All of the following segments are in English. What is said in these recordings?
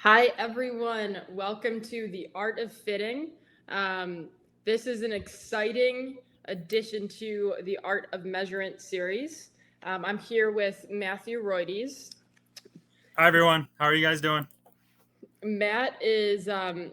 Hi, everyone. Welcome to The Art of Fitting. This is an exciting addition to the Art of Measurement series. I'm here with Matthew Roides. Hi, everyone. How are you guys doing? Matt is a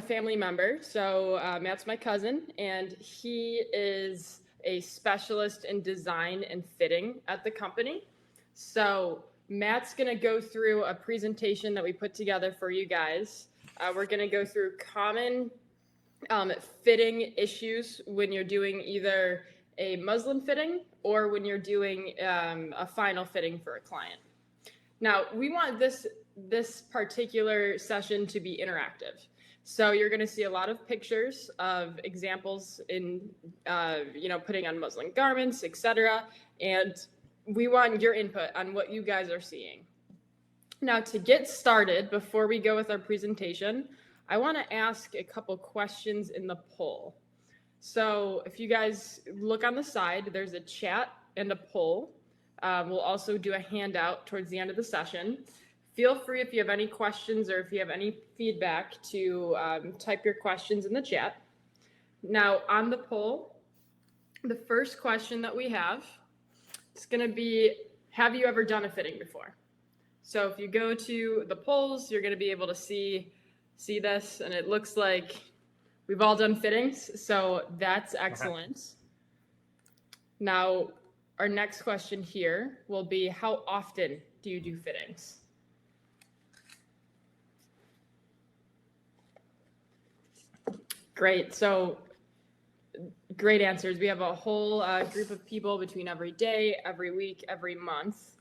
family member. So Matt's my cousin, and he is a specialist in design and fitting at the company. So Matt's going to go through a presentation that we put together for you guys. We're going to go through common fitting issues when you're doing either a muslin fitting or when you're doing a final fitting for a client. Now, we want this particular session to be interactive. So you're going to see a lot of pictures of examples in, putting on muslin garments, etc. And we want your input on what you guys are seeing. Now, to get started, before we go with our presentation, I want to ask a couple questions in the poll. So if you guys look on the side, there's a chat and a poll. We'll also do a handout towards the end of the session. Feel free, if you have any questions or if you have any feedback, to type your questions in the chat. Now, on the poll, the first question that we have is going to be, have you ever done a fitting before? So if you go to the polls, you're going to be able to see this, and it looks like we've all done fittings, so that's excellent. Okay. Now, our next question here will be, how often do you do fittings? Great. So great answers. We have a whole group of people between every day, every week, every month.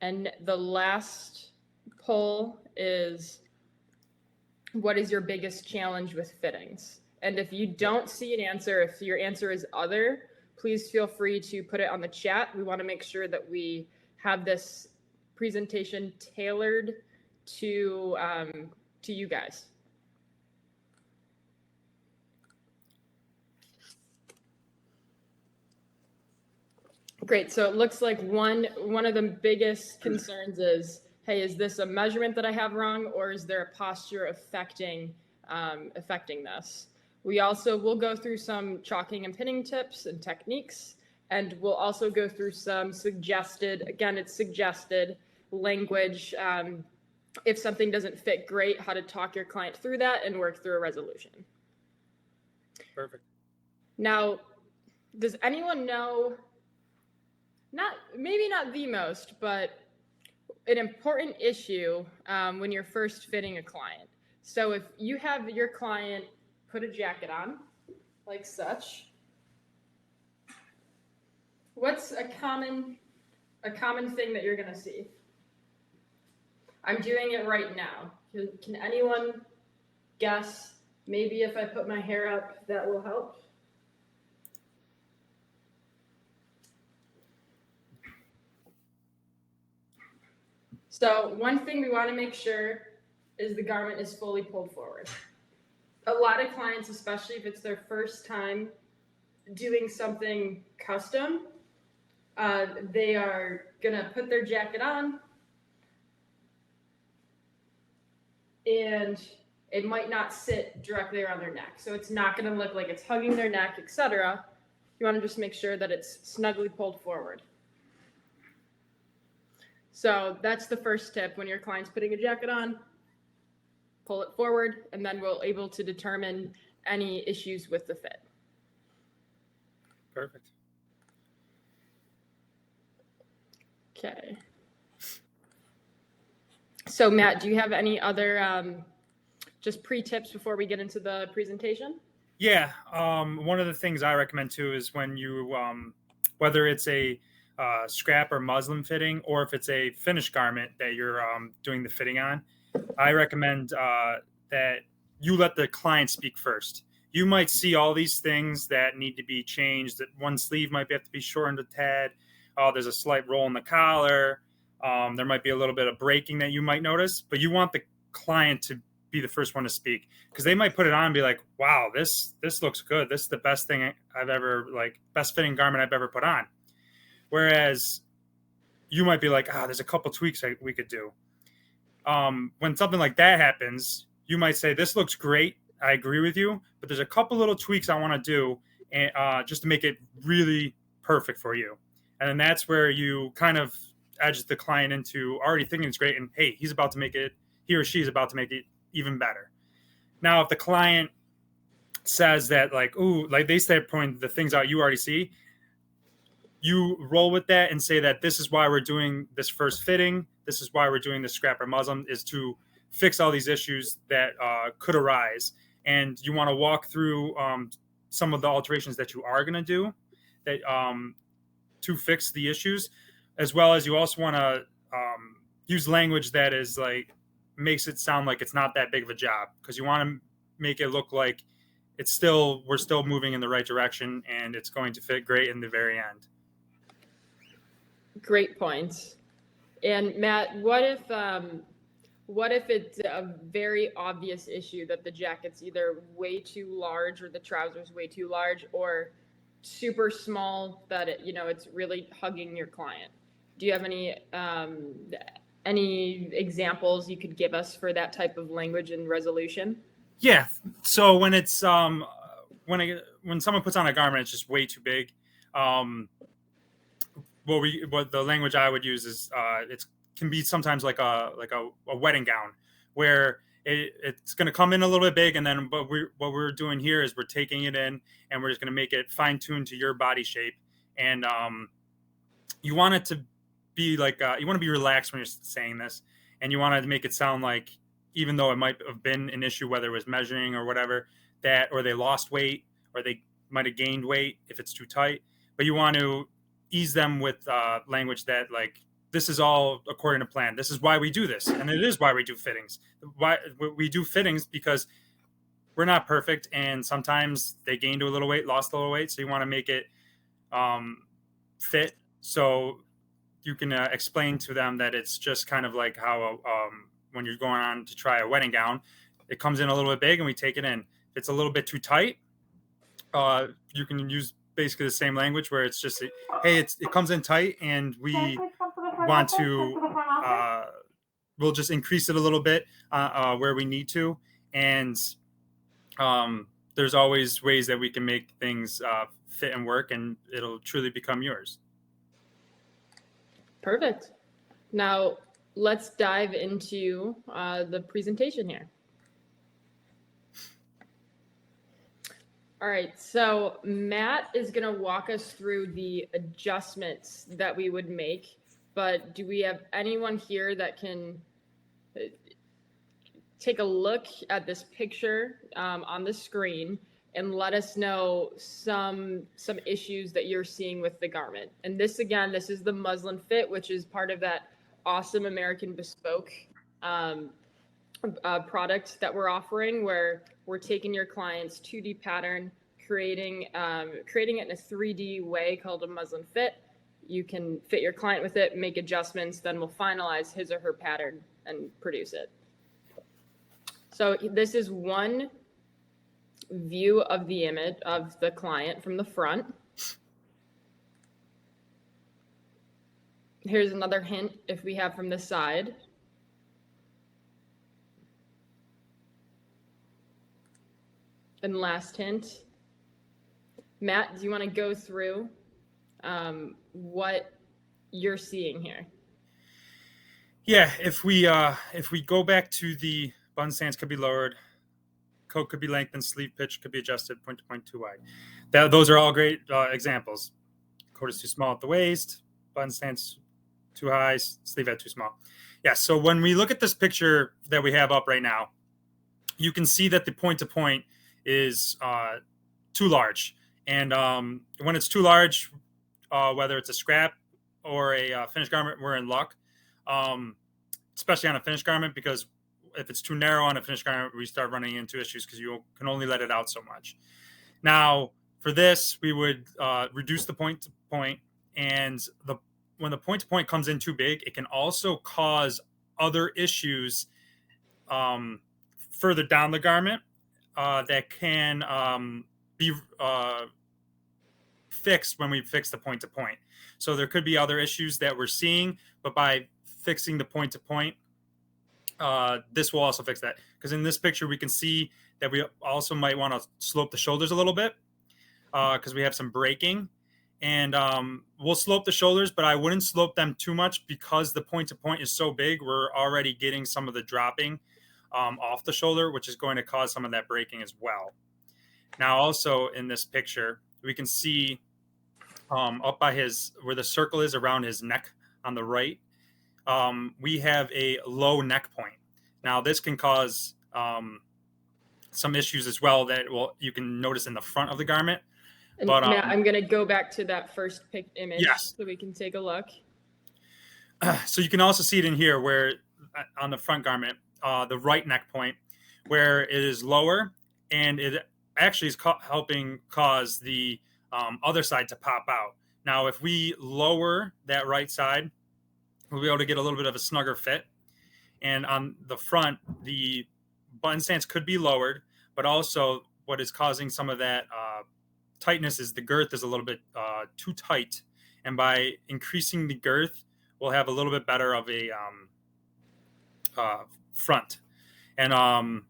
And the last poll is, what is your biggest challenge with fittings? And if you don't see an answer, if your answer is other, please feel free to put it on the chat. We want to make sure that we have this presentation tailored to you guys. Great. So it looks like one of the biggest concerns is, hey, is this a measurement that I have wrong, or is there a posture affecting this? We also will go through some chalking and pinning tips and techniques, and we'll also go through some suggested language. If something doesn't fit great, how to talk your client through that and work through a resolution. Perfect. Now, does anyone know, maybe not the most, but an important issue when you're first fitting a client? So if you have your client put a jacket on, like such, what's a common thing that you're going to see? I'm doing it right now. Can anyone guess? Maybe if I put my hair up, that will help. So one thing we want to make sure is the garment is fully pulled forward. A lot of clients, especially if it's their first time doing something custom, they are going to put their jacket on, and it might not sit directly around their neck. So it's not going to look like it's hugging their neck, etc. You want to just make sure that it's snugly pulled forward. So that's the first tip. When your client's putting a jacket on, pull it forward, and then we'll able to determine any issues with the fit. Perfect. Okay. So Matt, do you have any other just pre-tips before we get into the presentation? Yeah. One of the things I recommend too is when you, whether it's a scrap or muslin fitting, or if it's a finished garment that you're doing the fitting on, I recommend that you let the client speak first. You might see all these things that need to be changed. That one sleeve might have to be shortened a tad. There's a slight roll in the collar. There might be a little bit of breaking that you might notice, but you want the client to be the first one to speak, because they might put it on and be like, wow, this looks good. This is the best thing I've ever, best fitting garment I've ever put on. Whereas you might be like, there's a couple tweaks we could do. when something like that happens, you might say, "This looks great. I agree with you, but there's a couple little tweaks I want to do, and just to make it really perfect for you." And then that's where you kind of edge the client into already thinking it's great, and hey, he or she is about to make it even better. Now, if the client says that, like, "Ooh," like they start pointing the things out you already see, you roll with that and say that this is why we're doing this first fitting. This is why we're doing the scrap or muslin, is to fix all these issues that could arise. And you want to walk through some of the alterations that you are going to do that to fix the issues, as well as you also want to use language that is like makes it sound like it's not that big of a job, because you want to make it look like we're still moving in the right direction and it's going to fit great in the very end. Great points. And Matt, what if it's a very obvious issue that the jacket's either way too large or the trousers way too large, or super small that it's really hugging your client? Do you have any examples you could give us for that type of language and resolution? Yeah. So when it's when someone puts on a garment, it's just way too big. What the language I would use is it can be sometimes like a wedding gown, where it's going to come in a little bit big, and then what we're doing here is we're taking it in and we're just going to make it fine tuned to your body shape. And you want it to be like you want to be relaxed when you're saying this, and you want to make it sound like, even though it might have been an issue, whether it was measuring or whatever, or they lost weight or they might have gained weight if it's too tight, but you want to ease them with language that, like, this is all according to plan. This is why we do this, and it is why we do fittings. Why we do fittings, because we're not perfect, and sometimes they gained a little weight, lost a little weight. So you want to make it fit, so you can explain to them that it's just kind of like how when you're going on to try a wedding gown, it comes in a little bit big, and we take it in. If it's a little bit too tight, you can use basically the same language, where it's just, hey, it comes in tight, and we want to we'll just increase it a little bit where we need to. And there's always ways that we can make things fit and work, and it'll truly become yours. Perfect. Now let's dive into the presentation here. All right, so Matt is going to walk us through the adjustments that we would make, but do we have anyone here that can take a look at this picture on the screen and let us know some issues that you're seeing with the garment? And this is the muslin fit, which is part of that awesome American Bespoke product that we're offering, where we're taking your client's 2D pattern, creating it in a 3D way called a muslin fit. You can fit your client with it, make adjustments, then we'll finalize his or her pattern and produce it. So this is one view of the image of the client from the front. Here's another hint if we have from the side. And last hint. Matt, do you want to go through what you're seeing here? Yeah, if we go back to the button stance could be lowered, coat could be lengthened, sleeve pitch could be adjusted, point to point too wide. Those are all great examples. Coat is too small at the waist, button stance too high, sleeve head too small. Yeah, so when we look at this picture that we have up right now, you can see that the point to point is too large. And when it's too large, whether it's a scrap or a finished garment, we're in luck, especially on a finished garment, because if it's too narrow on a finished garment, we start running into issues because you can only let it out so much. Now, for this, we would reduce the point to point, and when the point to point comes in too big, it can also cause other issues further down the garment that can be fixed when we fix the point to point. So there could be other issues that we're seeing, but by fixing the point to point, this will also fix that, because in this picture we can see that we also might want to slope the shoulders a little bit because we have some breaking, and we'll slope the shoulders, but I wouldn't slope them too much because the point to point is so big. We're already getting some of the dropping off the shoulder, which is going to cause some of that breaking as well. Now, also in this picture, we can see up by where the circle is around his neck on the right, we have a low neck point. Now, this can cause some issues as well that you can notice in the front of the garment. And But Matt, I'm going to go back to that first image yes. so we can take a look. So you can also see it in here where on the front garment, the right neck point, where it is lower, and it actually is helping cause the other side to pop out. Now, if we lower that right side, we'll be able to get a little bit of a snugger fit. And on the front, the button stance could be lowered, but also what is causing some of that tightness is the girth is a little bit too tight. And by increasing the girth, we'll have a little bit better of a front. And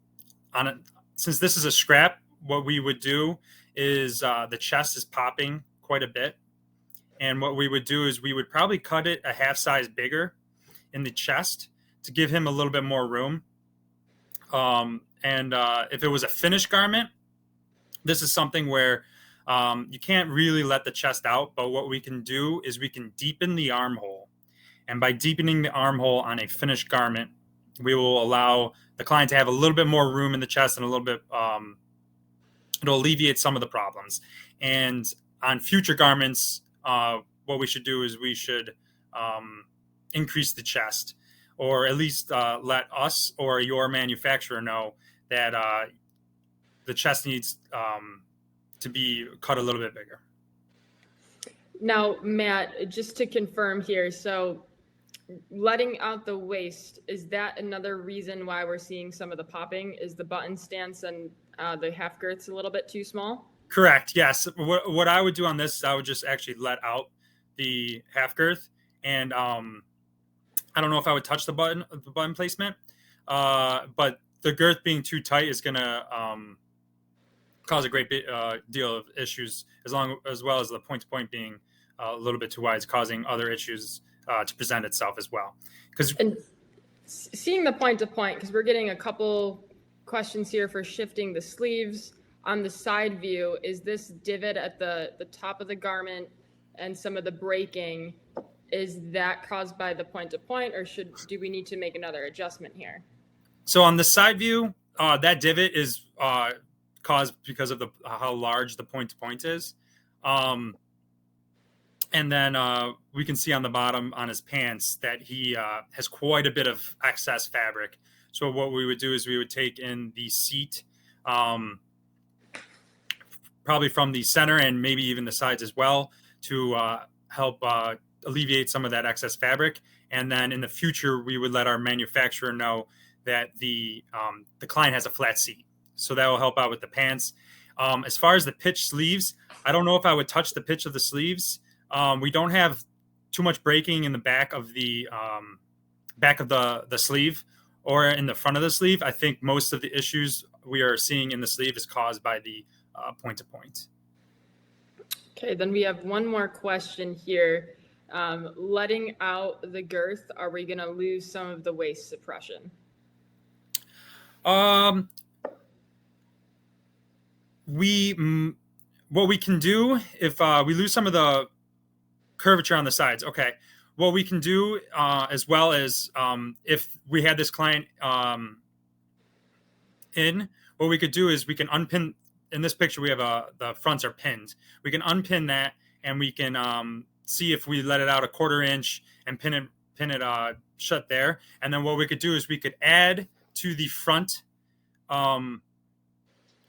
since this is a scrap, what we would do is the chest is popping quite a bit. And what we would do is we would probably cut it a half size bigger in the chest to give him a little bit more room. And if it was a finished garment, this is something where you can't really let the chest out. But what we can do is we can deepen the armhole. And by deepening the armhole on a finished garment, we will allow the client to have a little bit more room in the chest and a little bit, it'll alleviate some of the problems. And on future garments, what we should do is we should increase the chest, or at least let us or your manufacturer know that the chest needs to be cut a little bit bigger. Now, Matt, just to confirm here, so letting out the waist, is that another reason why we're seeing some of the popping? Is the button stance and the half girths a little bit too small? Correct. Yes. What I would do on this is I would just actually let out the half girth, and I don't know if I would touch the button placement, but the girth being too tight is going to cause a great deal of issues, as well as the point to point being a little bit too wide is causing other issues to present itself as well. And seeing the point to point, because we're getting a couple questions here for shifting the sleeves. On the side view, is this divot at the top of the garment and some of the breaking, is that caused by the point to point, or do we need to make another adjustment here? So on the side view, that divot is caused because of how large the point to point is. And then we can see on the bottom on his pants that he has quite a bit of excess fabric. So what we would do is we would take in the seat, probably from the center and maybe even the sides as well, to help alleviate some of that excess fabric. And then in the future, we would let our manufacturer know that the client has a flat seat. So that will help out with the pants. As far as the pitch sleeves, I don't know if I would touch the pitch of the sleeves. We don't have too much breaking in the back of the sleeve or in the front of the sleeve. I think most of the issues we are seeing in the sleeve is caused by the point to point. Okay, then we have one more question here. Letting out the girth, are we going to lose some of the waist suppression? What we can do if we lose some of the curvature on the sides, okay, what we can do as well as if we had this client what we could do is we can unpin. In this picture, we have the fronts are pinned. We can unpin that, and we can see if we let it out a 1/4 inch and pin it shut there. And then what we could do is we could add to the front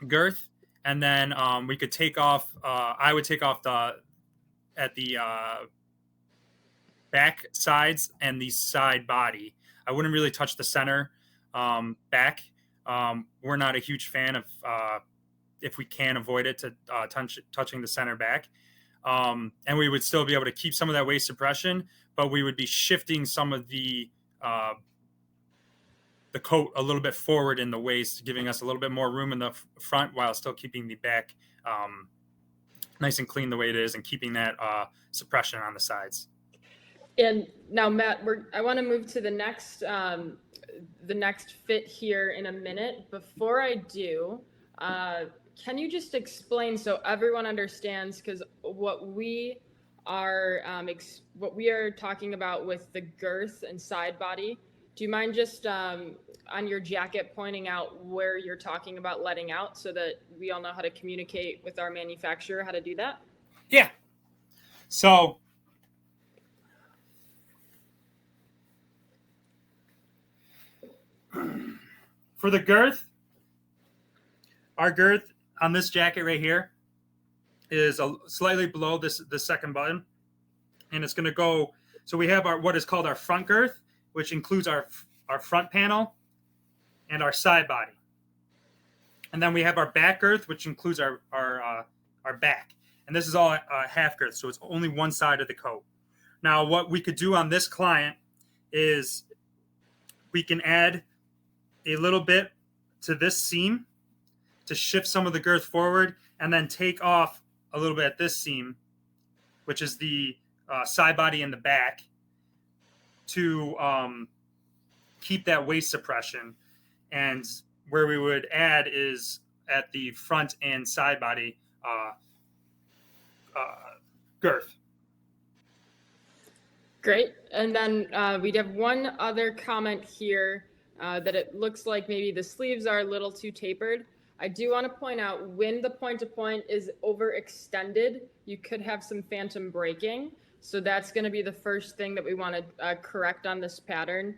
girth, and then we could take off. I would take off the back sides and the side body. I wouldn't really touch the center back. We're not a huge fan of. If we can avoid it, to touching the center back. And we would still be able to keep some of that waist suppression, but we would be shifting some of the the coat a little bit forward in the waist, giving us a little bit more room in the front while still keeping the back nice and clean the way it is, and keeping that suppression on the sides. And now, Matt, I want to move to the next fit here in a minute. Before I do, can you just explain so everyone understands? Because what we are talking about with the girth and side body. Do you mind just on your jacket pointing out where you're talking about letting out, so that we all know how to communicate with our manufacturer how to do that? Yeah. So for the girth, our girth on this jacket right here is slightly below this second button, and it's going to go. So we have what is called our front girth, which includes our front panel and our side body, and then we have our back girth, which includes our back. And this is all half girth, so it's only one side of the coat. Now, what we could do on this client is we can add a little bit to this seam to shift some of the girth forward, and then take off a little bit at this seam, which is the side body in the back, to keep that waist suppression. And where we would add is at the front and side body girth. Great. And then we'd have one other comment here that it looks like maybe the sleeves are a little too tapered. I do want to point out, when the point-to-point is overextended, you could have some phantom breaking. So that's going to be the first thing that we want to correct on this pattern,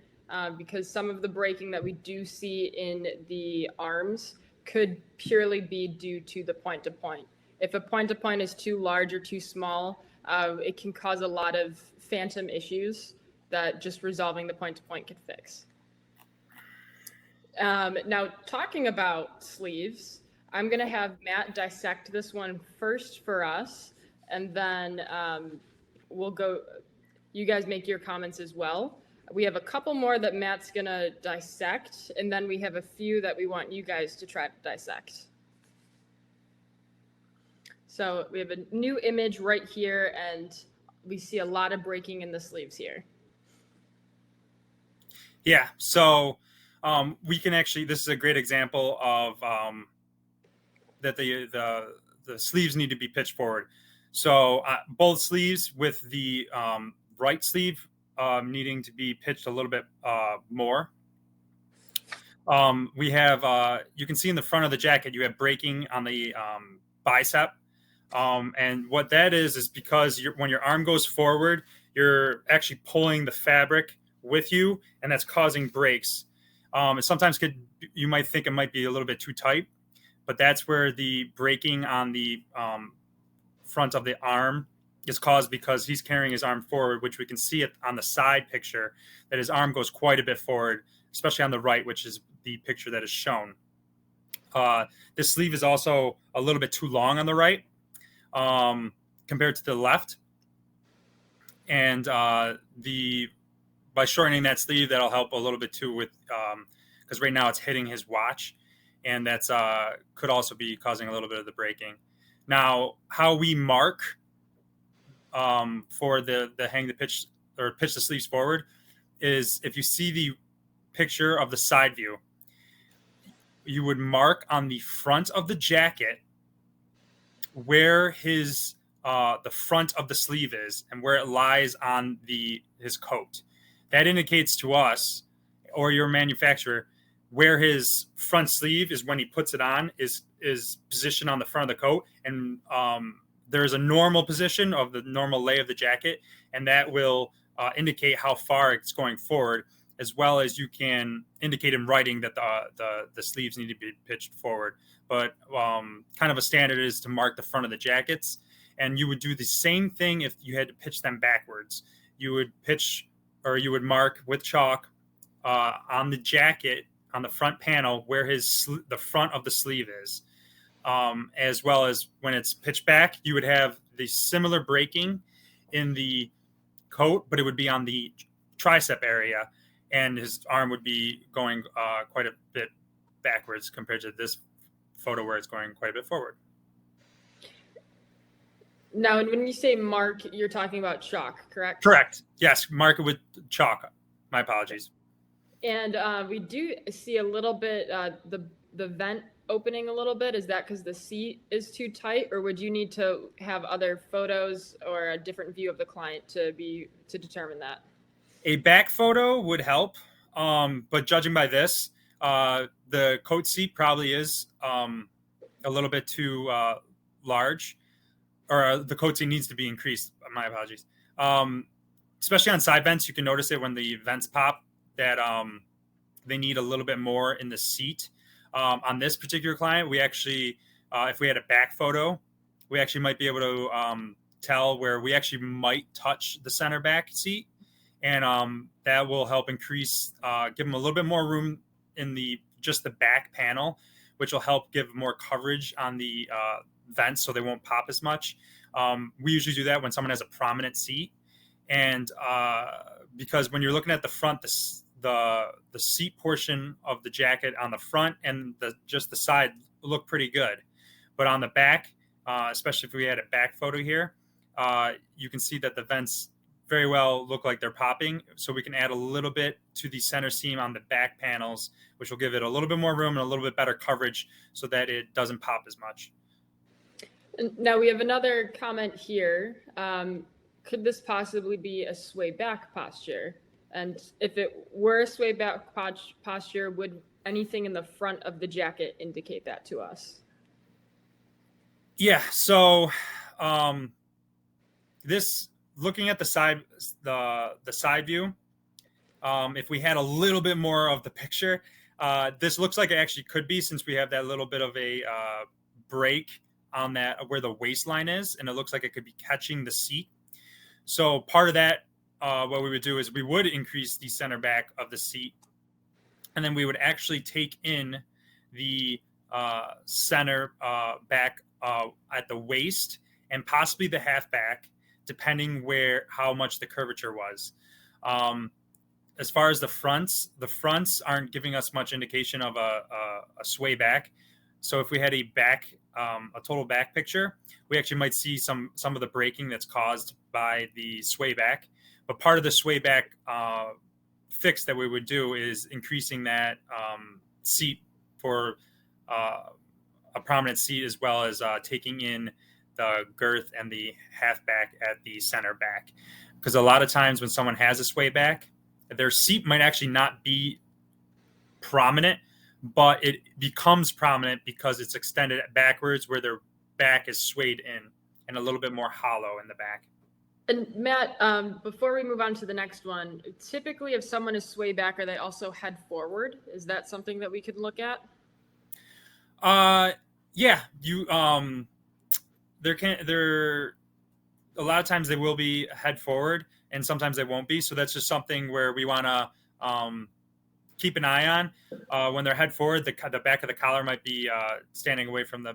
because some of the breaking that we do see in the arms could purely be due to the point-to-point. If a point-to-point is too large or too small, it can cause a lot of phantom issues that just resolving the point-to-point can fix. Now, talking about sleeves, I'm going to have Matt dissect this one first for us, and then we'll go, you guys make your comments as well. We have a couple more that Matt's going to dissect, and then we have a few that we want you guys to try to dissect. So we have a new image right here, and we see a lot of breaking in the sleeves here. Yeah, so we can actually, this is a great example of that the sleeves need to be pitched forward. So both sleeves, with the right sleeve needing to be pitched a little bit more. We have, you can see in the front of the jacket, you have breaking on the bicep. And what that is because when your arm goes forward, you're actually pulling the fabric with you, and that's causing breaks. Sometimes you might think it might be a little bit too tight, but that's where the breaking on the front of the arm is caused, because he's carrying his arm forward, which we can see it on the side picture, that his arm goes quite a bit forward, especially on the right, which is the picture that is shown. This sleeve is also a little bit too long on the right compared to the left. And by shortening that sleeve, that'll help a little bit too, with because right now it's hitting his watch, and that's could also be causing a little bit of the breaking. Now, how we mark for the hang the pitch or pitch the sleeves forward is, if you see the picture of the side view, you would mark on the front of the jacket where his the front of the sleeve is and where it lies on his coat. That indicates to us, or your manufacturer, where his front sleeve is when he puts it on, is positioned on the front of the coat. And there's a normal position of the normal lay of the jacket, and that will indicate how far it's going forward, as well as you can indicate in writing that the sleeves need to be pitched forward. But kind of a standard is to mark the front of the jackets, and you would do the same thing if you had to pitch them backwards. You would pitch, or you would mark with chalk on the jacket, on the front panel, where the front of the sleeve is. As well as when it's pitched back, you would have the similar breaking in the coat, but it would be on the tricep area. and his arm would be going quite a bit backwards compared to this photo where it's going quite a bit forward. Now, when you say mark, you're talking about chalk, correct? Correct. Yes, mark it with chalk. My apologies. And we do see a little bit the vent opening a little bit. Is that because the seat is too tight, or would you need to have other photos or a different view of the client to determine that? A back photo would help, but judging by this, the coat seat probably is a little bit too large, or the coat seat needs to be increased. My apologies. Especially on side vents, you can notice it when the vents pop that they need a little bit more in the seat. On this particular client, we actually, if we had a back photo, we actually might be able to tell where we actually might touch the center back seat. And that will help increase, give them a little bit more room in just the back panel, which will help give more coverage on the vents so they won't pop as much. We usually do that when someone has a prominent seat. And because when you're looking at the front, the seat portion of the jacket on the front and just the side look pretty good. But on the back, especially if we had a back photo here, you can see that the vents very well look like they're popping. So we can add a little bit to the center seam on the back panels, which will give it a little bit more room and a little bit better coverage so that it doesn't pop as much. Now we have another comment here. Could this possibly be a sway back posture? And if it were a sway back posture, would anything in the front of the jacket indicate that to us? Yeah. So this, looking at the side view, if we had a little bit more of the picture, this looks like it actually could be, since we have that little bit of a break on that where the waistline is, and it looks like it could be catching the seat. So part of that, what we would do is we would increase the center back of the seat, and then we would actually take in the center back at the waist and possibly the half back, depending how much the curvature was. As far as the fronts aren't giving us much indication of a sway back. So if we had a total back picture, we actually might see some of the breaking that's caused by the sway back. But part of the sway back fix that we would do is increasing that seat for a prominent seat, as well as taking in the girth and the half back at the center back. Because a lot of times when someone has a sway back, their seat might actually not be prominent, but it becomes prominent because it's extended backwards, where their back is swayed in and a little bit more hollow in the back. And Matt, before we move on to the next one, typically if someone is sway back, are they also head forward? Is that something that we could look at? Yeah, you there a lot of times they will be head forward, and sometimes they won't be. So that's just something where we want to keep an eye on. When they're head forward, the back of the collar might be standing away from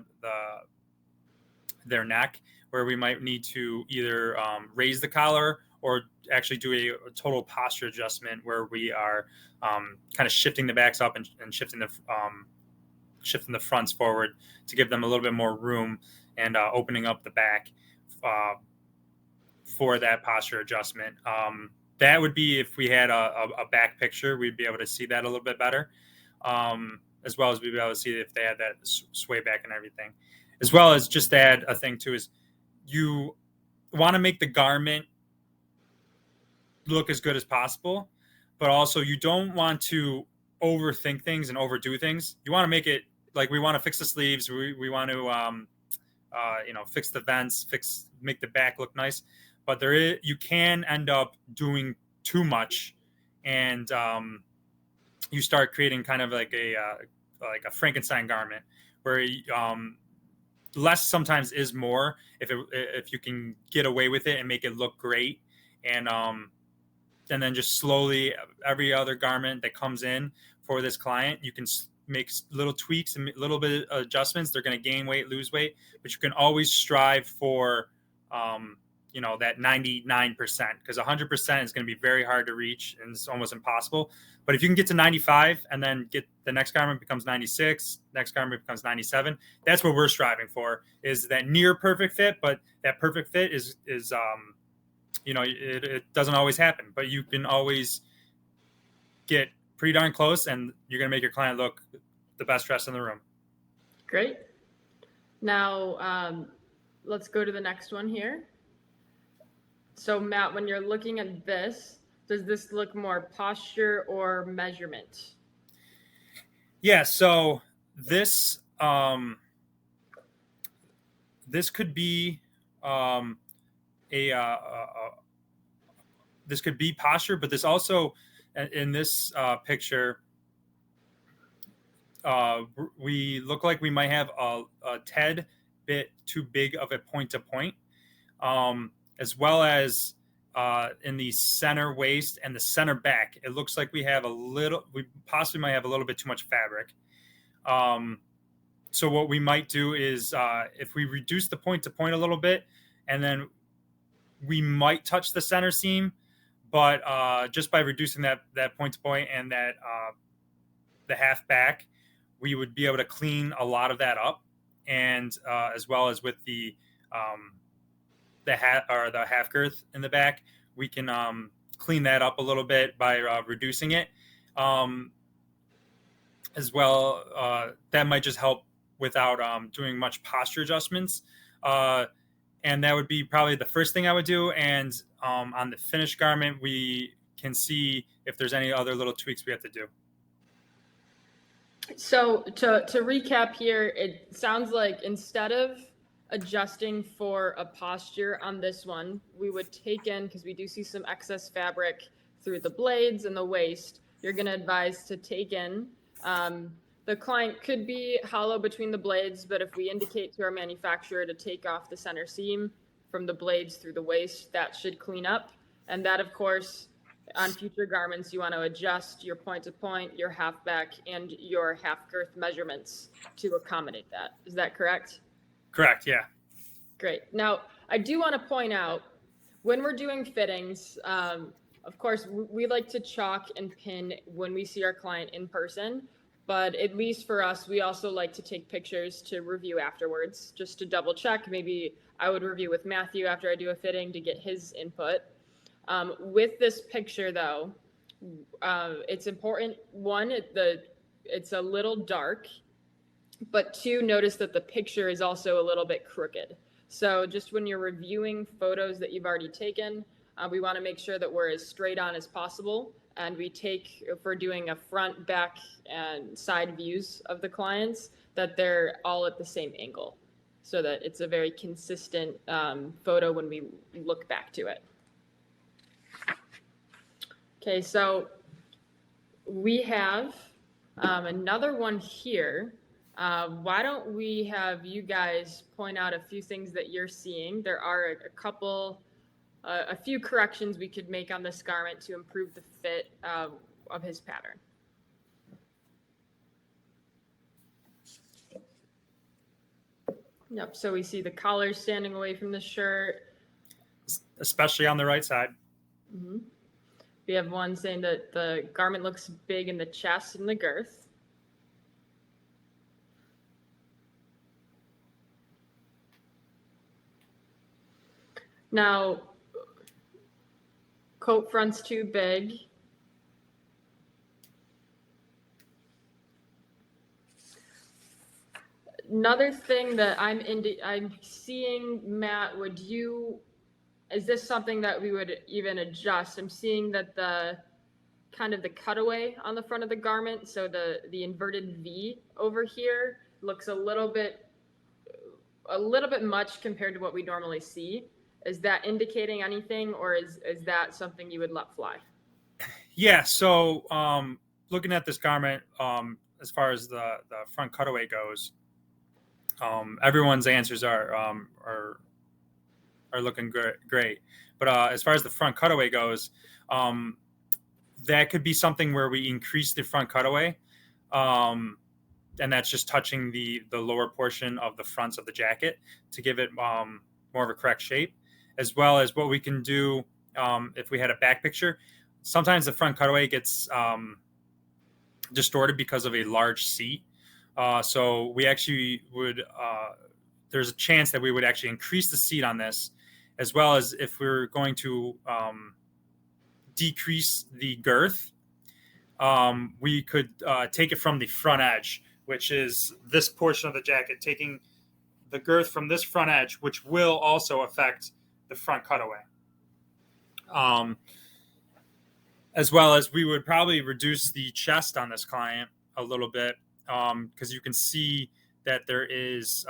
their neck, where we might need to either raise the collar or actually do a total posture adjustment, where we are kind of shifting the backs up and shifting the fronts forward to give them a little bit more room, and opening up the back for that posture adjustment. That would be if we had a back picture, we'd be able to see that a little bit better, as well as we'd be able to see if they had that sway back and everything. As well as just add a thing too, is you want to make the garment look as good as possible, but also you don't want to overthink things and overdo things. You want to make it like, we want to fix the sleeves, we want to fix the vents, make the back look nice, but you can end up doing too much, and you start creating kind of like a Frankenstein garment, where less sometimes is more if you can get away with it and make it look great. And then just slowly, every other garment that comes in for this client, you can make little tweaks and little bit of adjustments. They're going to gain weight, lose weight, but you can always strive for that 99%, because 100% is going to be very hard to reach and it's almost impossible. But if you can get to 95 and then get the next garment becomes 96, next garment becomes 97, that's what we're striving for, is that near perfect fit. But that perfect fit is it doesn't always happen, but you can always get pretty darn close, and you're going to make your client look the best dressed in the room. Great. Now, let's go to the next one here. So Matt, when you're looking at this, does this look more posture or measurement? Yeah. So this could be this could be posture, but this also in this picture, we look like we might have a tad bit too big of a point to point, as well as in the center waist and the center back. It looks like we possibly might have a little bit too much fabric. So what we might do is if we reduce the point to point a little bit, and then we might touch the center seam, but just by reducing that point to point and that the half back, we would be able to clean a lot of that up, and as well as with the hat or the half girth in the back, we can clean that up a little bit by reducing it. As well, that might just help without doing much posture adjustments. And that would be probably the first thing I would do. And on the finished garment, we can see if there's any other little tweaks we have to do. So to recap here, it sounds like instead of adjusting for a posture on this one, we would take in, because we do see some excess fabric through the blades and the waist, you're going to advise to take in. The client could be hollow between the blades, but if we indicate to our manufacturer to take off the center seam from the blades through the waist, that should clean up. And that, of course, on future garments, you want to adjust your point to point, your half back, and your half girth measurements to accommodate that. Is that correct? Correct, yeah. Great. Now, I do want to point out, when we're doing fittings, of course, we like to chalk and pin when we see our client in person. But at least for us, we also like to take pictures to review afterwards, just to double check. Maybe I would review with Matthew after I do a fitting to get his input. With this picture, though, it's important. One, it's a little dark, but two, notice that the picture is also a little bit crooked. So just when you're reviewing photos that you've already taken, we want to make sure that we're as straight on as possible. And we take, if we're doing a front, back, and side views of the clients, that they're all at the same angle, so that it's a very consistent photo when we look back to it. Okay, so we have another one here. Why don't we have you guys point out a few things that you're seeing? There are a few corrections we could make on this garment to improve the fit of his pattern. Yep, so we see the collar standing away from the shirt. Especially on the right side. Mm-hmm. We have one saying that the garment looks big in the chest and the girth. Now, coat front's too big. Another thing that I'm seeing, Matt, is this something that we would even adjust? I'm seeing that the cutaway on the front of the garment, so the inverted V over here looks a little bit much compared to what we normally see. Is that indicating anything, or is that something you would let fly? Yeah. So looking at this garment, as far as the front cutaway goes, everyone's answers are looking great. But as far as the front cutaway goes, that could be something where we increase the front cutaway, and that's just touching the lower portion of the fronts of the jacket to give it more of a correct shape. as well as what we can do if we had a back picture. Sometimes the front cutaway gets distorted because of a large seat. So we actually would, there's a chance that we would actually increase the seat on this, as well as if we're going to decrease the girth, we could take it from the front edge, which is this portion of the jacket, taking the girth from this front edge, which will also affect the front cutaway. As well as we would probably reduce the chest on this client a little bit, because you can see that there is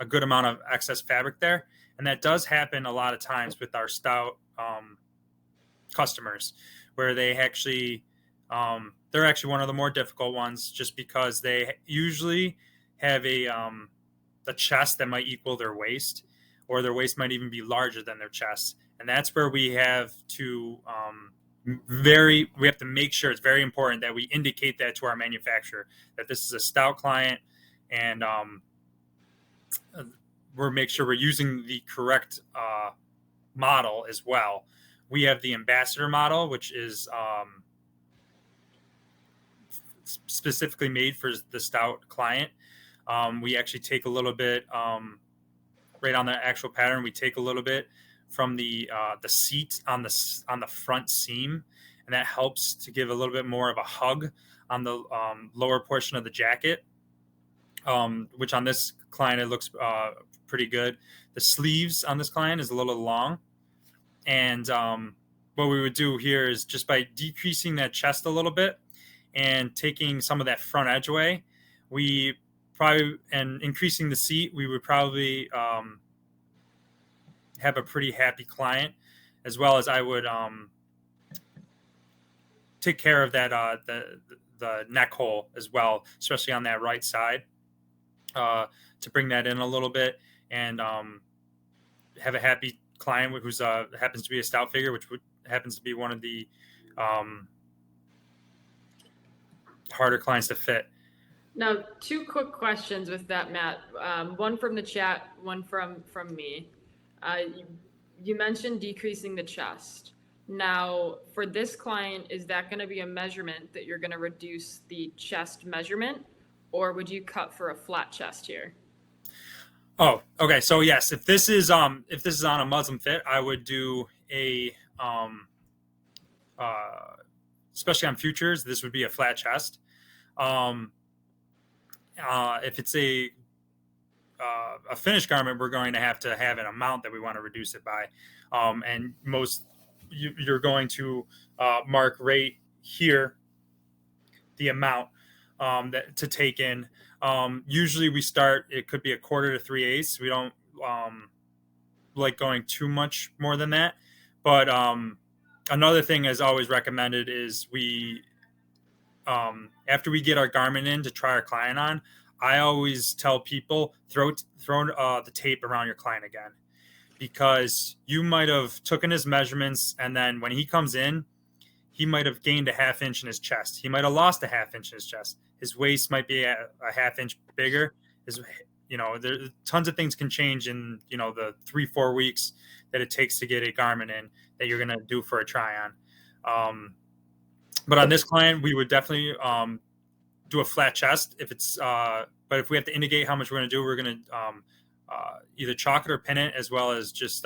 a good amount of excess fabric there. And that does happen a lot of times with our stout customers, where they actually, they're actually one of the more difficult ones, just because they usually have a chest that might equal their waist, or their waist might even be larger than their chest. And that's where we have to we have to make sure, it's very important that we indicate that to our manufacturer, that this is a stout client, and we're make sure we're using the correct model as well. We have the ambassador model, which is specifically made for the stout client. We actually take a little bit right on the actual pattern. We take a little bit from the seat on the front seam, and that helps to give a little bit more of a hug on the lower portion of the jacket, which on this client it looks pretty good. The sleeves on this client is a little long, and what we would do here is, just by decreasing that chest a little bit and taking some of that front edge away, and increasing the seat, we would probably have a pretty happy client, as well as I would take care of that the neck hole as well, especially on that right side, to bring that in a little bit, and have a happy client who's happens to be a stout figure, which happens to be one of the harder clients to fit. Now, two quick questions with that, Matt. One from the chat, one from me. You mentioned decreasing the chest. Now, for this client, is that going to be a measurement that you're going to reduce the chest measurement, or would you cut for a flat chest here? Oh, okay. So yes, if this is on a Muslim fit, I would do a especially on futures, this would be a flat chest. If it's a finished garment, we're going to have an amount that we want to reduce it by, and you're going to mark right here the amount that to take in. Usually we start, it could be 1/4 to 3/8. We don't like going too much more than that. But another thing is always recommended is we after we get our garment in to try our client on, I always tell people throw the tape around your client again, because you might have taken his measurements, and then when he comes in, he might have gained a 1/2 inch in his chest. He might have lost a 1/2 inch in his chest. His waist might be a 1/2 inch bigger. There tons of things can change in the 3-4 weeks that it takes to get a garment in that you're going to do for a try on. But on this client, we would definitely do a flat chest. But if we have to indicate how much we're going to do, we're going to either chalk it or pin it, as well as just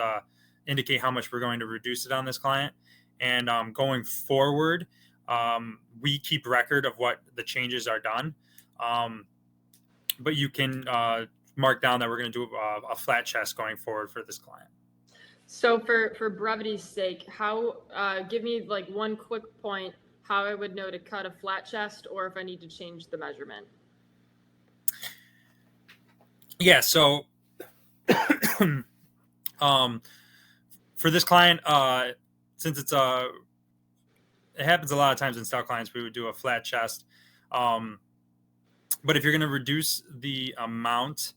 indicate how much we're going to reduce it on this client. And going forward, we keep record of what the changes are done. But you can mark down that we're going to do a flat chest going forward for this client. So for brevity's sake, give me like one quick point how I would know to cut a flat chest, or if I need to change the measurement. Yeah. So for this client, since it happens a lot of times in stout clients, we would do a flat chest. But if you're going to reduce the amount,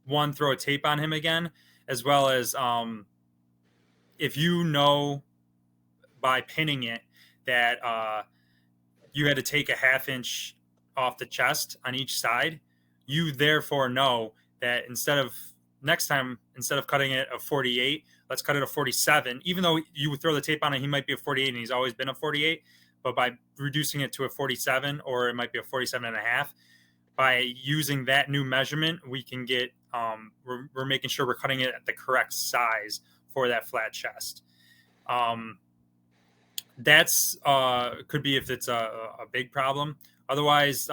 one, throw a tape on him again, as well as if you know by pinning it that you had to take a 1/2 inch off the chest on each side, you therefore know that instead of next time, instead of cutting it a 48, let's cut it a 47. Even though you would throw the tape on it, he might be a 48 and he's always been a 48. But by reducing it to a 47, or it might be a 47 and a half, by using that new measurement, we can get, we're making sure we're cutting it at the correct size for that flat chest. That's could be if it's a big problem. Otherwise,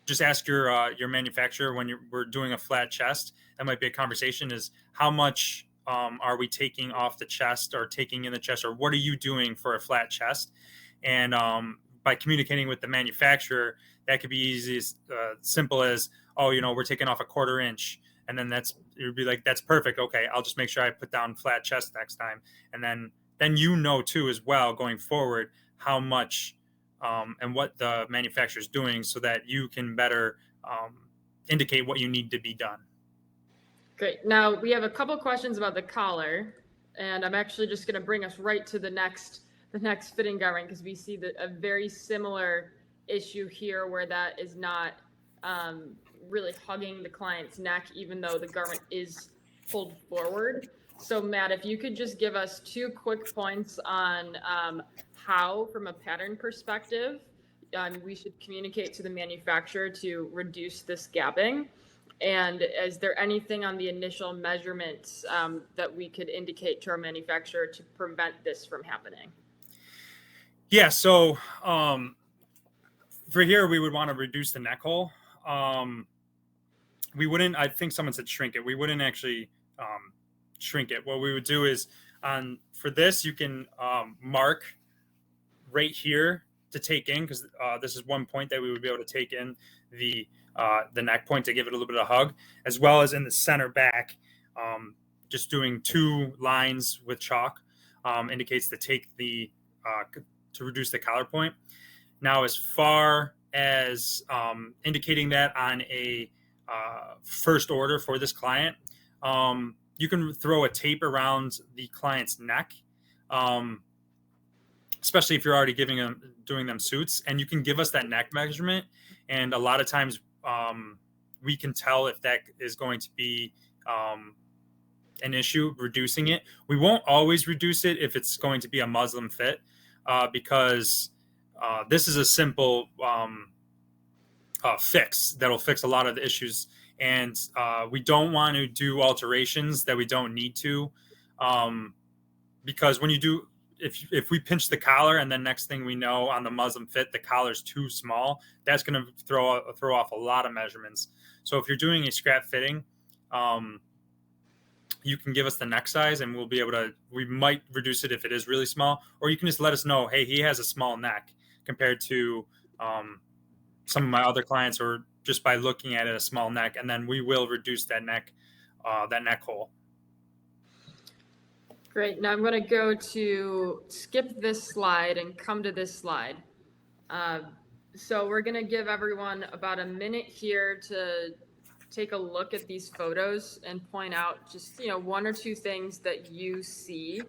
just ask your manufacturer when we're doing a flat chest. That might be a conversation: is how much are we taking off the chest or taking in the chest, or what are you doing for a flat chest? And by communicating with the manufacturer, that could be easy as simple as, oh, we're taking off a 1/4 inch. And then it would be like, that's perfect. Okay, I'll just make sure I put down flat chest next time. And then too as well going forward how much and what the manufacturer is doing, so that you can better indicate what you need to be done. Great. Now we have a couple questions about the collar, and I'm actually just going to bring us right to the next fitting garment, because we see a very similar issue here where that is not really hugging the client's neck, even though the garment is pulled forward. So Matt, if you could just give us 2 quick points on how, from a pattern perspective, we should communicate to the manufacturer to reduce this gapping. And is there anything on the initial measurements that we could indicate to our manufacturer to prevent this from happening? Yeah, so for here, we would want to reduce the neck hole. We wouldn't, I think someone said shrink it. We wouldn't actually shrink it. What we would do is, for this, you can mark right here to take in, because this is one point that we would be able to take in the neck point to give it a little bit of hug, as well as in the center back. Just doing 2 lines with chalk indicates to take to reduce the collar point. Now, as far as indicating that on a first order for this client, you can throw a tape around the client's neck, especially if you're already doing them suits, and you can give us that neck measurement. And a lot of times we can tell if that is going to be an issue, reducing it. We won't always reduce it if it's going to be a Muslim fit, because this is a simple fix that'll fix a lot of the issues. And we don't want to do alterations that we don't need to, because when you do, if we pinch the collar and then next thing we know on the Muslim fit, the collar's too small, that's going to throw off a lot of measurements. So if you're doing a scrap fitting, you can give us the neck size and we might reduce it if it is really small, or you can just let us know, hey, he has a small neck compared to some of my other clients, or just by looking at it, a small neck, and then we will reduce that neck hole. Great. Now I'm going to go to skip this slide and come to this slide. So we're going to give everyone about a minute here to take a look at these photos and point out just 1 or 2 things that you see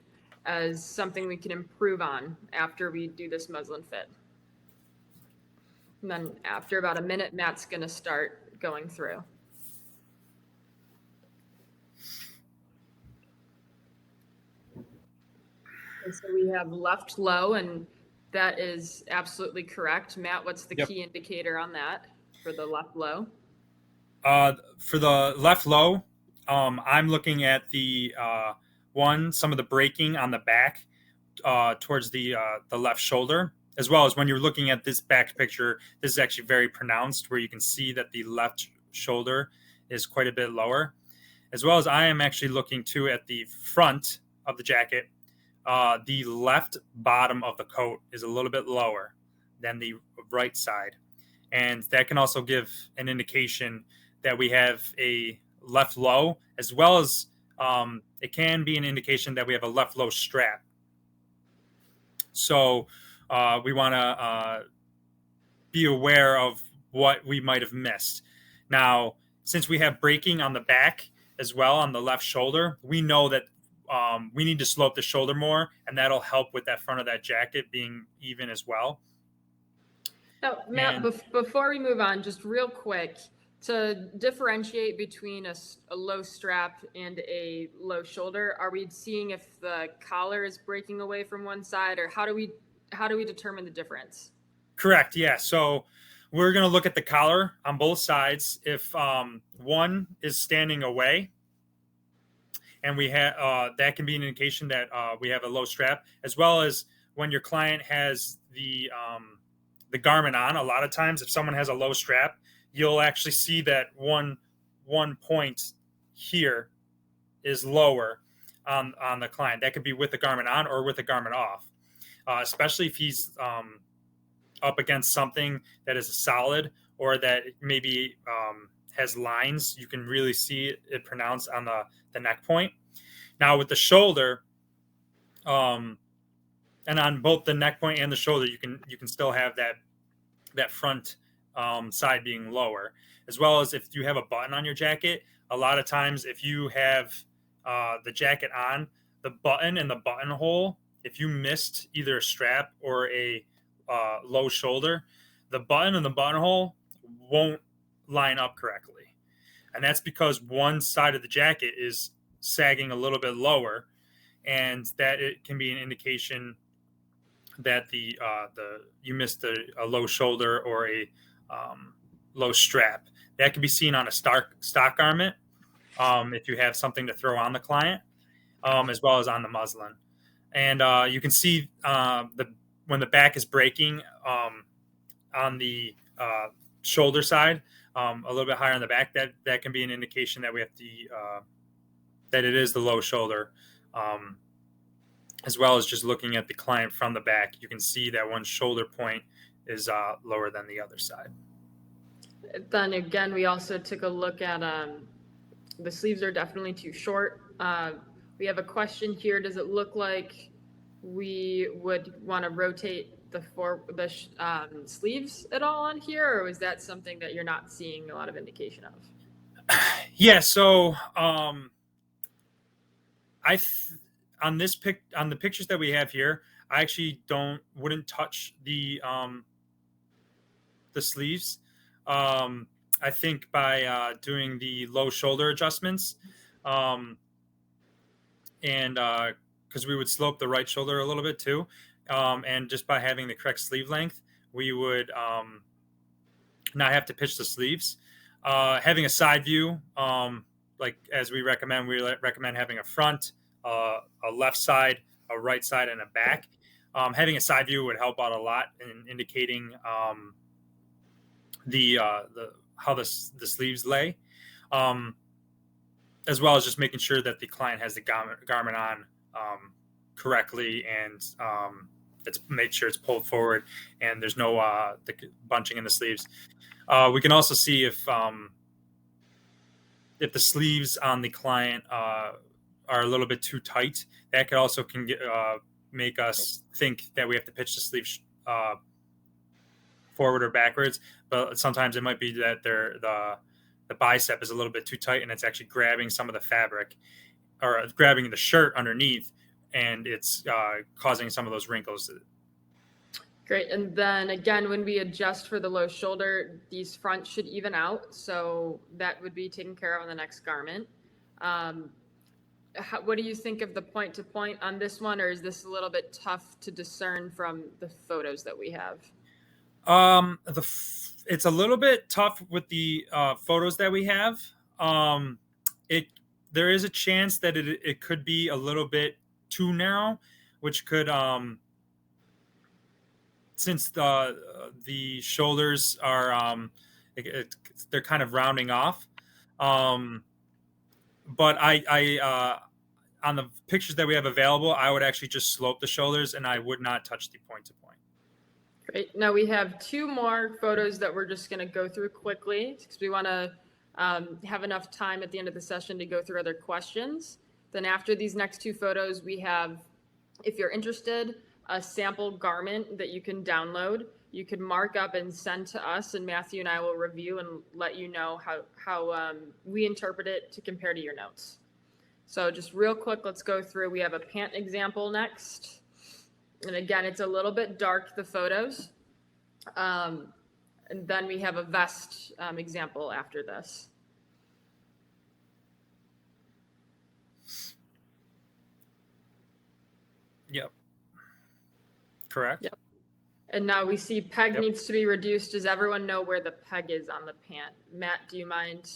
as something we can improve on after we do this muslin fit. And then after about a minute, Matt's going to start going through. Okay, so we have left low, and that is absolutely correct. Matt, what's the key indicator on that for the left low? For the left low, I'm looking at the some of the breaking on the back towards the left shoulder, as well as when you're looking at this back picture, this is actually very pronounced, where you can see that the left shoulder is quite a bit lower, as well as I am actually looking too at the front of the jacket. The left bottom of the coat is a little bit lower than the right side. And that can also give an indication that we have a left low, as well as it can be an indication that we have a left low strap. So we want to be aware of what we might have missed. Now, since we have breaking on the back as well on the left shoulder, we know that we need to slope the shoulder more, and that'll help with that front of that jacket being even as well. Now, Matt, before we move on, just real quick, To differentiate between a low strap and a low shoulder, are we seeing if the collar is breaking away from one side, or how do we determine the difference? Correct. Yeah. So we're going to look at the collar on both sides. If one is standing away, and we have that can be an indication that we have a low strap, as well as when your client has the garment on. A lot of times, if someone has a low strap, you'll actually see that one point here is lower on the client. That could be with the garment on or with the garment off, especially if he's up against something that is a solid or that maybe has lines. You can really see it pronounced on the neck point. Now with the shoulder, and on both the neck point and the shoulder, you can still have that front side being lower, as well as if you have a button on your jacket. A lot of times, if you have the jacket on, the button and the buttonhole, if you missed either a strap or a low shoulder, the button and the buttonhole won't line up correctly. And that's because one side of the jacket is sagging a little bit lower, and that it can be an indication that the you missed a low shoulder or a low strap. That can be seen on a stock garment if you have something to throw on the client, as well as on the muslin. And you can see when the back is breaking on the shoulder side, a little bit higher on the back. That can be an indication that we have that it is the low shoulder. As well as just looking at the client from the back, you can see that one shoulder point is lower than the other side. Then again, we also took a look at the sleeves are definitely too short. We have a question here. Does it look like we would want to rotate the sleeves at all on here, or was that something that you're not seeing a lot of indication of? Yeah. So on the pictures that we have here, I actually wouldn't touch the sleeves. I think by doing the low shoulder adjustments, and because we would slope the right shoulder a little bit too, and just by having the correct sleeve length, we would not have to pitch the sleeves. Having a side view, like as we recommend having a front, a left side, a right side, and a back. Having a side view would help out a lot in indicating how the sleeves lay, as well as just making sure that the client has the garment on correctly, and it's make sure it's pulled forward and there's no the bunching in the sleeves. We can also see if the sleeves on the client are a little bit too tight. That could also make us think that we have to pitch the sleeves forward or backwards. But sometimes it might be that the bicep is a little bit too tight, and it's actually grabbing some of the fabric or grabbing the shirt underneath, and it's causing some of those wrinkles. Great. And then again, when we adjust for the low shoulder, these fronts should even out. So that would be taken care of on the next garment. What do you think of the point to point on this one, or is this a little bit tough to discern from the photos that we have? It's a little bit tough with the photos that we have. There is a chance that it could be a little bit too narrow, which could since the shoulders are they're kind of rounding off. But I on the pictures that we have available, I would actually just slope the shoulders, and I would not touch the point to point. Great. Now we have two more photos that we're just going to go through quickly because we want to have enough time at the end of the session to go through other questions. Then after these next two photos, we have, if you're interested, a sample garment that you can download. You can mark up and send to us, and Matthew and I will review and let you know how we interpret it to compare to your notes. So just real quick, let's go through. We have a pant example next. And again, it's a little bit dark, the photos. And then we have a vest example after this. Yep. Correct. Yep. And now we see peg Yep. needs to be reduced. Does everyone know where the peg is on the pant? Matt, do you mind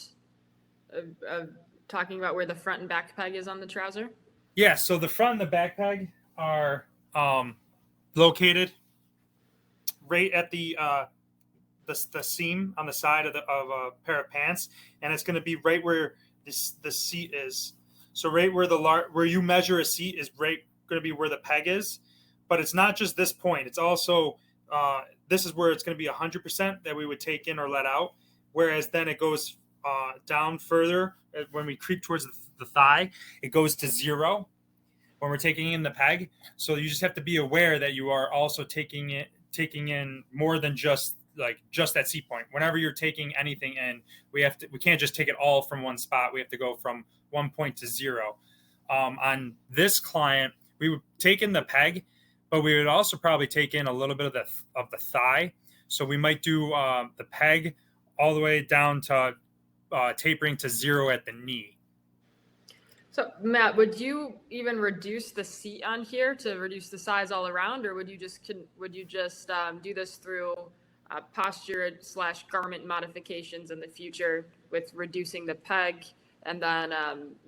talking about where the front and back peg is on the trouser? Yeah. So the front and the back peg are located right at the seam on the side of a pair of pants, and it's going to be right where the seat is. So right where where you measure a seat is right going to be where the peg is. But it's not just this point. It's also this is where it's going to be 100% that we would take in or let out. Whereas then it goes down further when we creep towards the thigh. It goes to 0 when we're taking in the peg. So you just have to be aware that you are also taking in more than just that seat point. Whenever you're taking anything in, we can't just take it all from one spot. We have to go from 1 point to 0. On this client, we would take in the peg, but we would also probably take in a little bit of the thigh. So we might do the peg all the way down to tapering to 0 at the knee. So Matt, would you even reduce the seat on here to reduce the size all around, or would you just do this through posture / garment modifications in the future with reducing the peg and then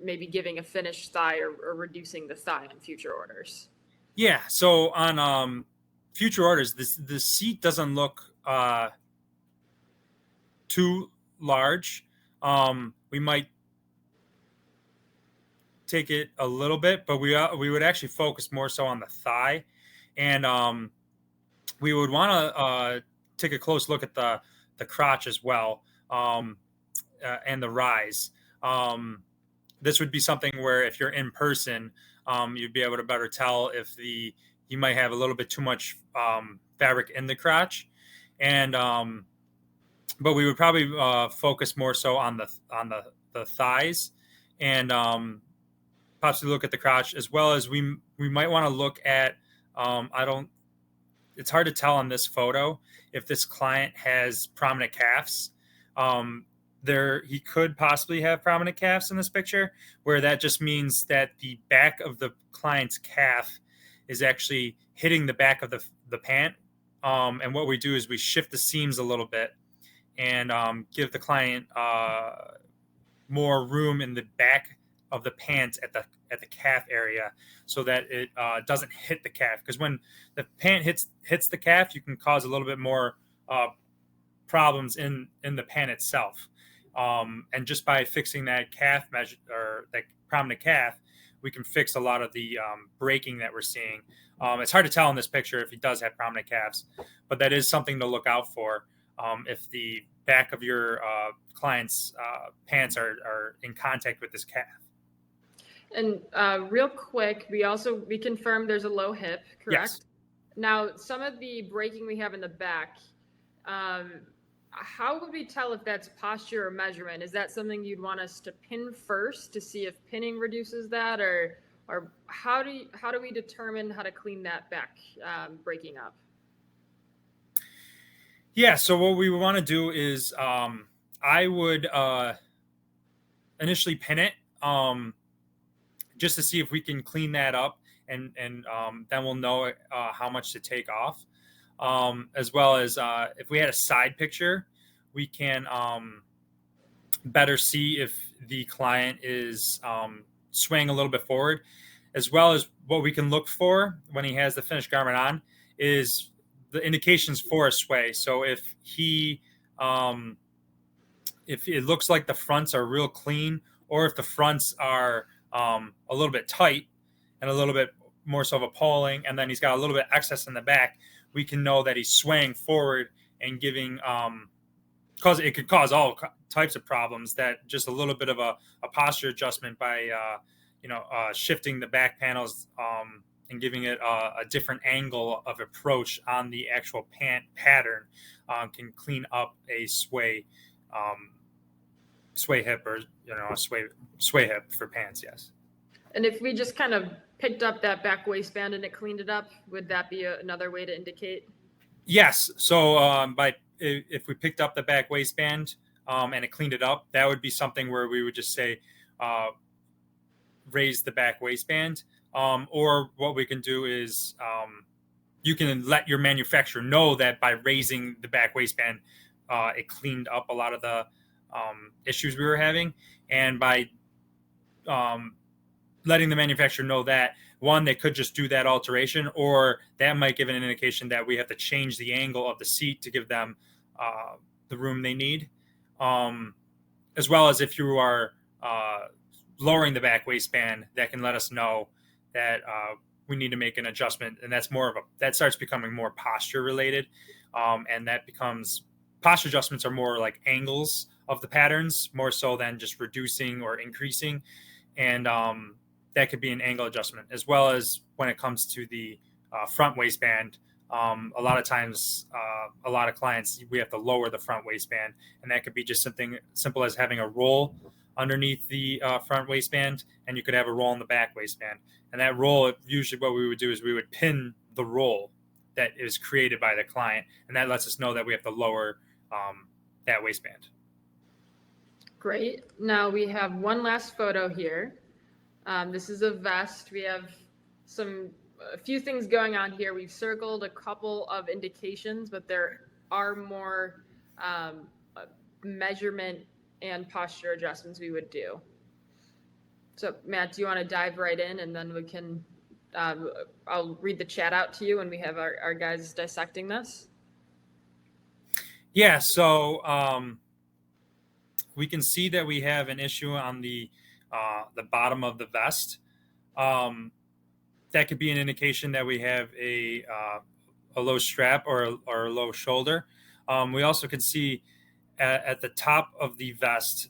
maybe giving a finished thigh or reducing the thigh on future orders? Yeah. So on future orders, the seat doesn't look too large. We might take it a little bit, but we would actually focus more so on the thigh, and we would want to take a close look at the crotch as well, and the rise. This would be something where if you're in person, you'd be able to better tell if you might have a little bit too much fabric in the crotch, and but we would probably focus more so on the thighs, and possibly look at the crotch, as well as we might want to look at it's hard to tell on this photo if this client has prominent calves. He could possibly have prominent calves in this picture, where that just means that the back of the client's calf is actually hitting the back of the pant. And what we do is we shift the seams a little bit and give the client more room in the back of the pant at the calf area, so that it doesn't hit the calf. Because when the pant hits the calf, you can cause a little bit more problems in the pant itself. And just by fixing that calf measure, or that prominent calf, we can fix a lot of the breaking that we're seeing. It's hard to tell in this picture if he does have prominent calves, but that is something to look out for if the back of your client's pants are in contact with this calf. And real quick, we confirmed there's a low hip, correct? Yes. Now, some of the breaking we have in the back, how would we tell if that's posture or measurement? Is that something you'd want us to pin first to see if pinning reduces that, or how do we determine how to clean that back breaking up? Yeah. So what we want to do is I would initially pin it just to see if we can clean that up, and then we'll know how much to take off. As well as if we had a side picture, we can better see if the client is swaying a little bit forward. As well as what we can look for when he has the finished garment on is the indications for a sway. So if it looks like the fronts are real clean, or if the fronts are a little bit tight and a little bit more so of a pulling, and then he's got a little bit excess in the back, we can know that he's swaying forward and giving cause it could cause all types of problems. That just a little bit of a posture adjustment by shifting the back panels and giving it a different angle of approach on the actual pant pattern can clean up a sway hip, or a sway hip for pants. Yes. And if we just kind of picked up that back waistband and it cleaned it up, would that be another way to indicate? Yes. So if we picked up the back waistband and it cleaned it up, that would be something where we would just say raise the back waistband. Or what we can do is you can let your manufacturer know that by raising the back waistband, it cleaned up a lot of the issues we were having. And by letting the manufacturer know that, one, they could just do that alteration, or that might give an indication that we have to change the angle of the seat to give them the room they need. As well as if you are lowering the back waistband, that can let us know that we need to make an adjustment. And that's that starts becoming more posture related. And that becomes, posture adjustments are more like angles of the patterns, more so than just reducing or increasing. And that could be an angle adjustment, as well as when it comes to the front waistband. A lot of times, a lot of clients, we have to lower the front waistband, and that could be just something simple as having a roll underneath the front waistband, and you could have a roll in the back waistband. And that roll, usually what we would do is we would pin the roll that is created by the client, and that lets us know that we have to lower that waistband. Great. Now we have one last photo here. This is a vest. We have a few things going on here. We've circled a couple of indications, but there are more measurement and posture adjustments we would do. So Matt, do you want to dive right in, and then we can, I'll read the chat out to you when we have our guys dissecting this. Yeah, so we can see that we have an issue on the bottom of the vest. That could be an indication that we have a low strap or a low shoulder. We also can see at the top of the vest,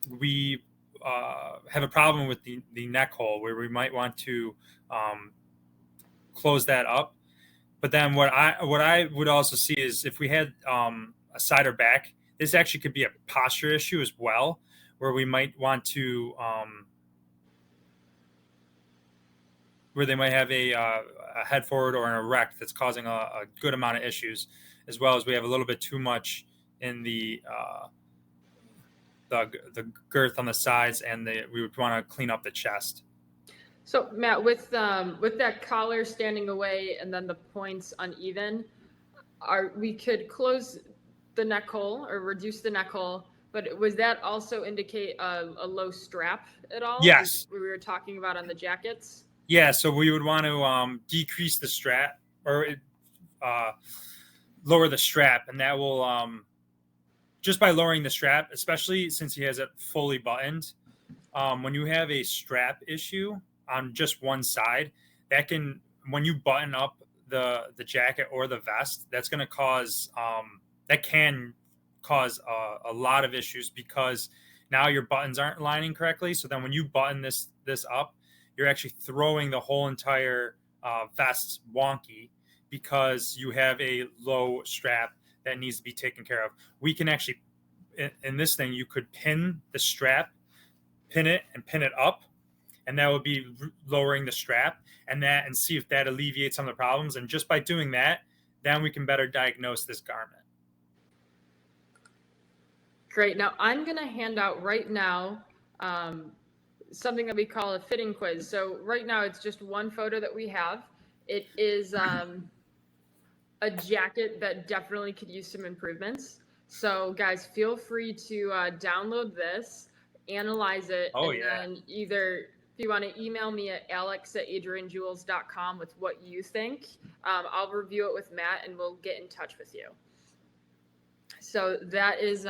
we have a problem with the neck hole, where we might want to close that up. But then what I would also see is if we had a side or back, this actually could be a posture issue as well, where we might want to where they might have a head forward or an erect that's causing a good amount of issues, as well as we have a little bit too much in the girth on the sides, and we would want to clean up the chest. So Matt, with that collar standing away and then the points uneven, we could close the neck hole or reduce the neck hole, but was that also indicate a low strap at all? Yes. We were talking about on the jackets. Yeah, so we would want to decrease the strap or lower the strap, and that will just by lowering the strap, especially since he has it fully buttoned. When you have a strap issue on just one side, that can, when you button up the jacket or the vest, that's going to cause that can cause a lot of issues, because now your buttons aren't lining correctly. So then when you button this up, you're actually throwing the whole entire vest wonky, because you have a low strap that needs to be taken care of. We can actually, in this thing, you could pin the strap, pin it up, and that would be lowering the strap, and see if that alleviates some of the problems. And just by doing that, then we can better diagnose this garment. Great. Now I'm going to hand out right now something that we call a fitting quiz. So right now it's just one photo that we have. It is a jacket that definitely could use some improvements. So guys, feel free to download this, analyze it, then either if you want to email me at alex@adrianjewels.com with what you think, I'll review it with Matt and we'll get in touch with you. So that is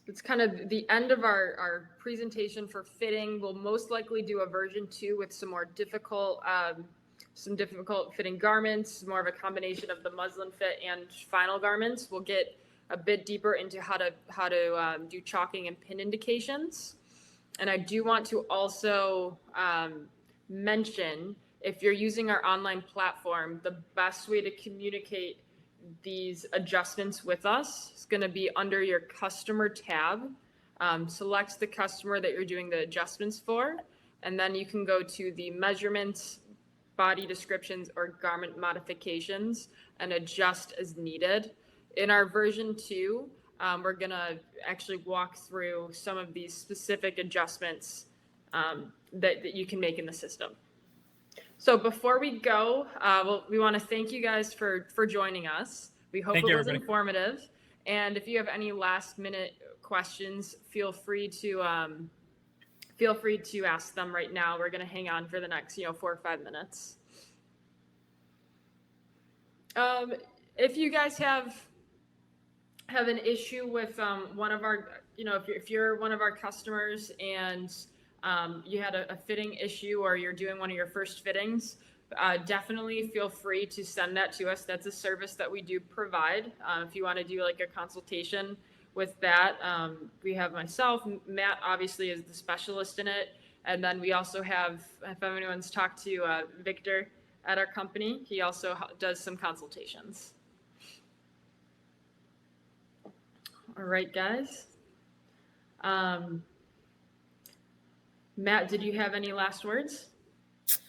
it's kind of the end of our presentation for fitting. We'll most likely do a version 2 with some more difficult fitting garments, more of a combination of the muslin fit and final garments. We'll get a bit deeper into how to do chalking and pin indications. And I do want to also mention, if you're using our online platform, the best way to communicate these adjustments with us is going to be under your customer tab. Select the customer that you're doing the adjustments for, and then you can go to the measurements body descriptions or garment modifications and adjust as needed. In our version 2, we're going to actually walk through some of these specific adjustments that you can make in the system. So before we go, we want to thank you guys for joining us. We hope it was informative. And if you have any last minute questions, feel free to ask them right now. We're going to hang on for the next 4 or 5 minutes. If you guys have an issue with one of our, if you're one of our customers and you had a fitting issue or you're doing one of your first fittings, definitely feel free to send that to us. That's a service that we do provide. If you want to do like a consultation with that, we have myself, Matt obviously is the specialist in it. And then we also have, if anyone's talked to Victor at our company, he also does some consultations. All right, guys. Matt, did you have any last words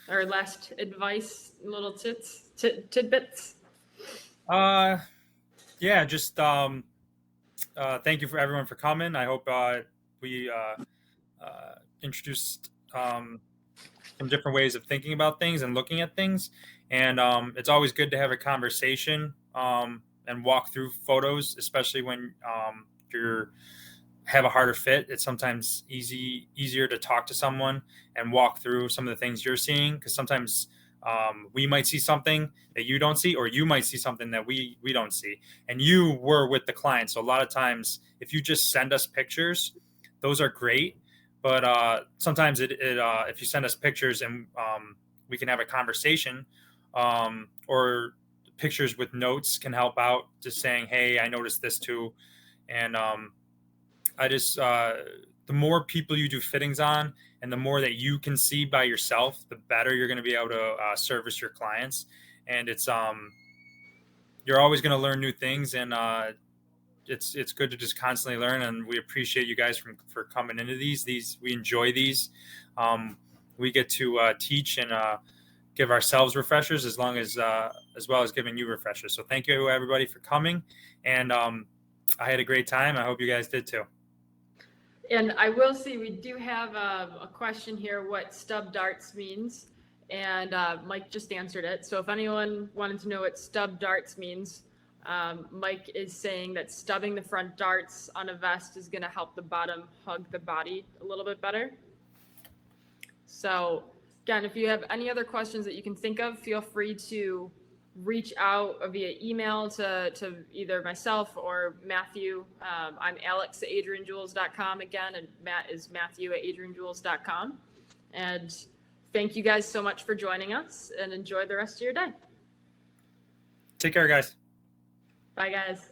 or last advice, little tidbits? Yeah, just thank you for everyone for coming. I hope we introduced some different ways of thinking about things and looking at things. And it's always good to have a conversation and walk through photos, especially when you're have a harder fit. It's sometimes easier to talk to someone and walk through some of the things you're seeing, because sometimes we might see something that you don't see, or you might see something that we don't see, and you were with the client. So a lot of times if you just send us pictures, those are great, but sometimes if you send us pictures and we can have a conversation, or pictures with notes can help out, just saying, hey, I noticed this too. And I just the more people you do fittings on and the more that you can see by yourself, the better you're going to be able to service your clients. And it's you're always going to learn new things, and it's good to just constantly learn. And we appreciate you guys for coming into these. We enjoy these. We get to teach and give ourselves refreshers as well as giving you refreshers. So thank you everybody for coming, and I had a great time. I hope you guys did too. And I will say we do have a question here, what stub darts means, and Mike just answered it. So if anyone wanted to know what stub darts means, Mike is saying that stubbing the front darts on a vest is going to help the bottom hug the body a little bit better. So again, if you have any other questions that you can think of, feel free to reach out via email to either myself or Matthew. I'm Alex at adrianjules.com again, and Matt is Matthew at adrianjules.com. And thank you guys so much for joining us, and enjoy the rest of your day. Take care, guys. Bye, guys.